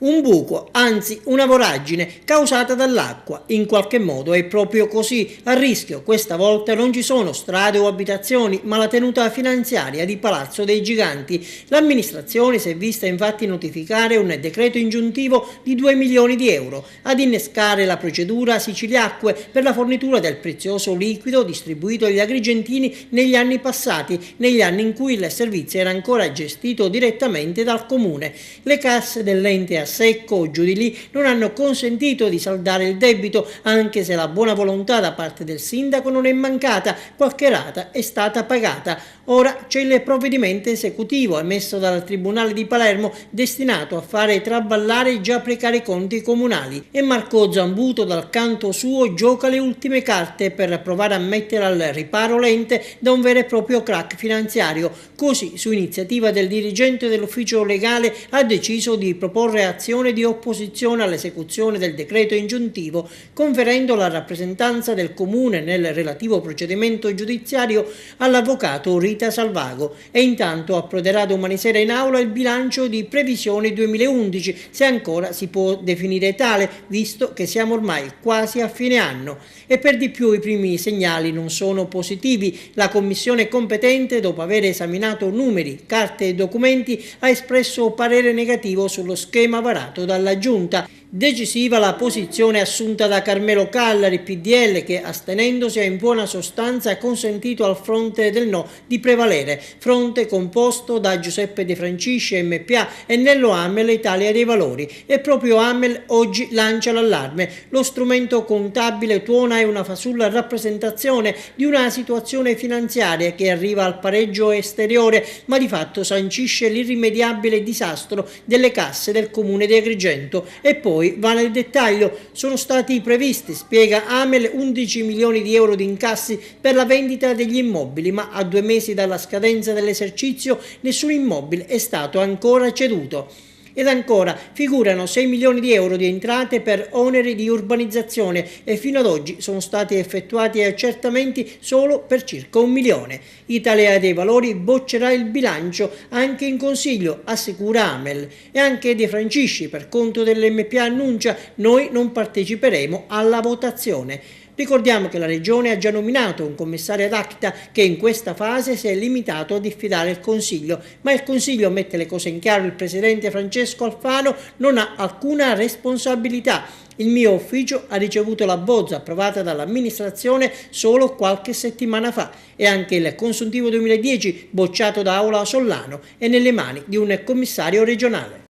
Un buco, anzi una voragine causata dall'acqua. In qualche modo è proprio così. A rischio questa volta non ci sono strade o abitazioni, ma la tenuta finanziaria di Palazzo dei Giganti. L'amministrazione si è vista infatti notificare un decreto ingiuntivo di 2 milioni di euro ad innescare la procedura Siciliacque per la fornitura del prezioso liquido distribuito agli agrigentini negli anni passati, negli anni in cui il servizio era ancora gestito direttamente dal comune. Le casse dell'ente a secco o giù di lì non hanno consentito di saldare il debito, anche se la buona volontà da parte del sindaco non è mancata, qualche rata è stata pagata. Ora c'è il provvedimento esecutivo emesso dal Tribunale di Palermo destinato a fare traballare i già precari conti comunali, e Marco Zambuto dal canto suo gioca le ultime carte per provare a mettere al riparo l'ente da un vero e proprio crack finanziario. Così, su iniziativa del dirigente dell'ufficio legale, ha deciso di proporre azione di opposizione all'esecuzione del decreto ingiuntivo, conferendo la rappresentanza del comune nel relativo procedimento giudiziario all'avvocato Rita Salvago, e intanto approderà domani sera in aula il bilancio di previsione 2011, se ancora si può definire tale, visto che siamo ormai quasi a fine anno. E per di più i primi segnali non sono positivi. La commissione competente, dopo aver esaminato numeri, carte e documenti, ha espresso parere negativo sullo schema varato dalla Giunta. Decisiva la posizione assunta da Carmelo Callari, PDL, che astenendosi ha in buona sostanza consentito al fronte del no di prevalere, fronte composto da Giuseppe De Francisci, MPA, e Nello Amel, Italia dei Valori. E proprio Amel oggi lancia l'allarme. Lo strumento contabile tuona è una fasulla rappresentazione di una situazione finanziaria che arriva al pareggio esteriore, ma di fatto sancisce l'irrimediabile disastro delle casse del comune di Agrigento. E poi va nel dettaglio. Sono stati previsti, spiega Amel, 11 milioni di euro di incassi per la vendita degli immobili, ma a 2 mesi dalla scadenza dell'esercizio nessun immobile è stato ancora ceduto. Ed ancora figurano 6 milioni di euro di entrate per oneri di urbanizzazione, e fino ad oggi sono stati effettuati accertamenti solo per circa 1 milione. Italia dei Valori boccerà il bilancio anche in consiglio, assicura Amel. E anche De Francisci, per conto dell'MPA, annuncia: noi non parteciperemo alla votazione. Ricordiamo che la Regione ha già nominato un commissario ad acta che in questa fase si è limitato a diffidare il Consiglio, ma il Consiglio, mette le cose in chiaro il presidente Francesco Alfano, non ha alcuna responsabilità. Il mio ufficio ha ricevuto la bozza approvata dall'amministrazione solo qualche settimana fa, e anche il consuntivo 2010 bocciato da Aula Sollano è nelle mani di un commissario regionale.